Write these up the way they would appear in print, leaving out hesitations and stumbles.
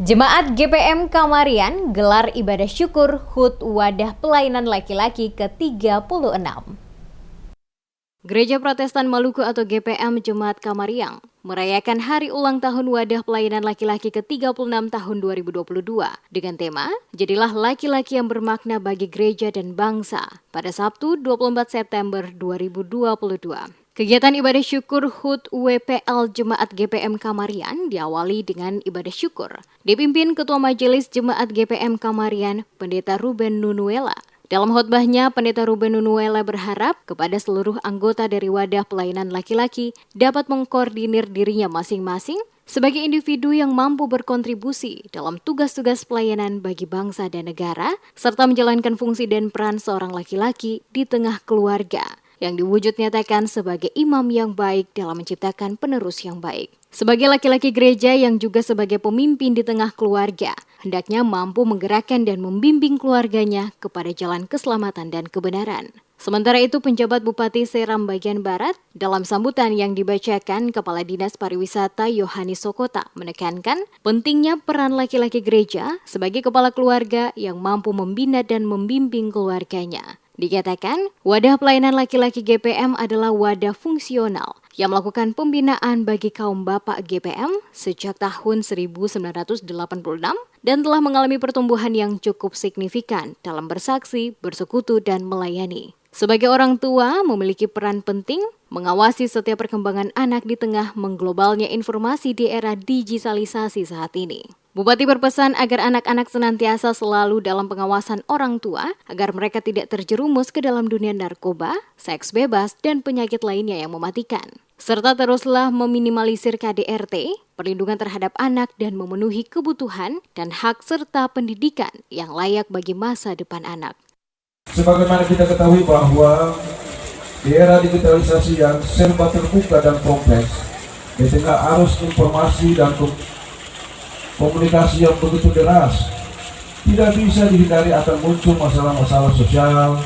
Jemaat GPM Kamarian gelar ibadah syukur HUT Wadah Pelayanan Laki-Laki ke-36. Gereja Protestan Maluku atau GPM Jemaat Kamarian merayakan hari ulang tahun Wadah Pelayanan Laki-Laki ke-36 tahun 2022 dengan tema Jadilah Laki-Laki yang Bermakna Bagi Gereja dan Bangsa pada Sabtu 24 September 2022. Kegiatan ibadah syukur HUT WPL Jemaat GPM Kamarian diawali dengan ibadah syukur, dipimpin Ketua Majelis Jemaat GPM Kamarian, Pendeta Ruben Nunuela. Dalam khotbahnya, Pendeta Ruben Nunuela berharap kepada seluruh anggota dari Wadah Pelayanan Laki-Laki dapat mengkoordinir dirinya masing-masing sebagai individu yang mampu berkontribusi dalam tugas-tugas pelayanan bagi bangsa dan negara, serta menjalankan fungsi dan peran seorang laki-laki di tengah keluarga yang diwujud nyatakan sebagai imam yang baik dalam menciptakan penerus yang baik. Sebagai laki-laki gereja yang juga sebagai pemimpin di tengah keluarga, hendaknya mampu menggerakkan dan membimbing keluarganya kepada jalan keselamatan dan kebenaran. Sementara itu, penjabat Bupati Seram Bagian Barat dalam sambutan yang dibacakan Kepala Dinas Pariwisata Yohanes Sokota menekankan pentingnya peran laki-laki gereja sebagai kepala keluarga yang mampu membina dan membimbing keluarganya. Dikatakan, wadah pelayanan laki-laki GPM adalah wadah fungsional yang melakukan pembinaan bagi kaum bapak GPM sejak tahun 1986 dan telah mengalami pertumbuhan yang cukup signifikan dalam bersaksi, bersekutu, dan melayani. Sebagai orang tua, memiliki peran penting mengawasi setiap perkembangan anak di tengah mengglobalnya informasi di era digitalisasi saat ini. Bupati berpesan agar anak-anak senantiasa selalu dalam pengawasan orang tua agar mereka tidak terjerumus ke dalam dunia narkoba, seks bebas, dan penyakit lainnya yang mematikan. Serta teruslah meminimalisir KDRT, perlindungan terhadap anak dan memenuhi kebutuhan dan hak serta pendidikan yang layak bagi masa depan anak. Sebagaimana kita ketahui bahwa di era digitalisasi yang serba terbuka dan kompleks, di tengah arus informasi dan komunikasi yang begitu deras, tidak bisa dihindari akan muncul masalah-masalah sosial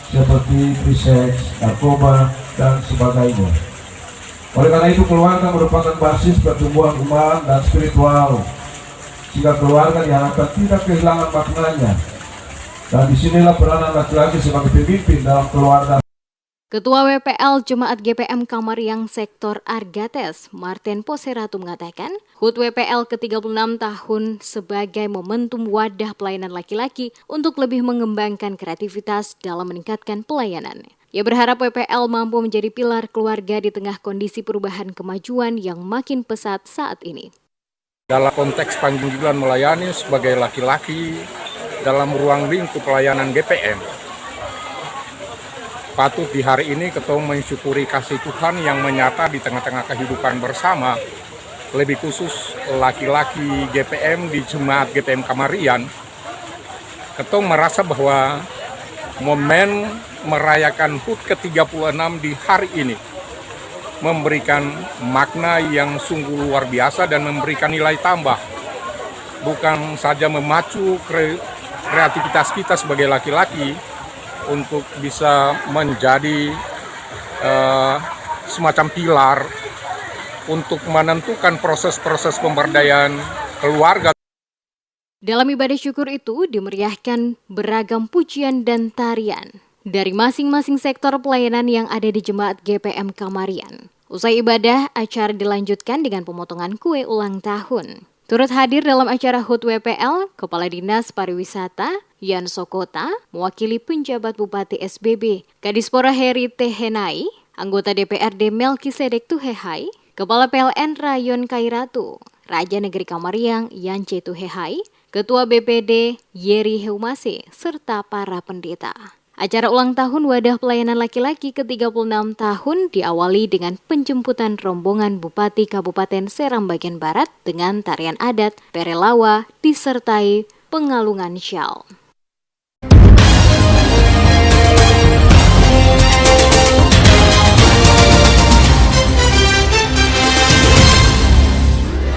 seperti seks, narkoba, dan sebagainya. Oleh karena itu, keluarga merupakan basis pertumbuhan iman dan spiritual, sehingga keluarga diharapkan tidak kehilangan maknanya. Dan disinilah peranan laki-laki sebagai pemimpin dalam keluarga. Ketua WPL Jemaat GPM Kamarian Sektor Argates, Martin Poseratu mengatakan, HUT WPL ke-36 tahun sebagai momentum wadah pelayanan laki-laki untuk lebih mengembangkan kreativitas dalam meningkatkan pelayanan. Ia berharap WPL mampu menjadi pilar keluarga di tengah kondisi perubahan kemajuan yang makin pesat saat ini. Dalam konteks panggilan melayani sebagai laki-laki dalam ruang lingkup pelayanan GPM, patut di hari ini Ketua mensyukuri kasih Tuhan yang menyata di tengah-tengah kehidupan bersama, lebih khusus laki-laki GPM di Jemaat GPM Kamarian. Ketua merasa bahwa momen merayakan HUT ke-36 di hari ini memberikan makna yang sungguh luar biasa dan memberikan nilai tambah. Bukan saja memacu kreativitas kita sebagai laki-laki untuk bisa menjadi semacam pilar untuk menentukan proses-proses pemberdayaan keluarga. Dalam ibadah syukur itu dimeriahkan beragam pujian dan tarian dari masing-masing sektor pelayanan yang ada di Jemaat GPM Kamarian. Usai ibadah, acara dilanjutkan dengan pemotongan kue ulang tahun. Turut hadir dalam acara HUT WPL, Kepala Dinas Pariwisata Yan Sokota, mewakili penjabat Bupati SBB, Kadispora Heri Tehenai, anggota DPRD Melkisedek Tuhehai, Kepala PLN Rayon Kairatu, Raja Negeri Kamarian Yance Tuhehai, Ketua BPD Yeri Heumase, serta para pendeta. Acara ulang tahun Wadah Pelayanan Laki-Laki ke-36 tahun diawali dengan penjemputan rombongan Bupati Kabupaten Seram Bagian Barat dengan tarian adat, perelawa, disertai pengalungan syal.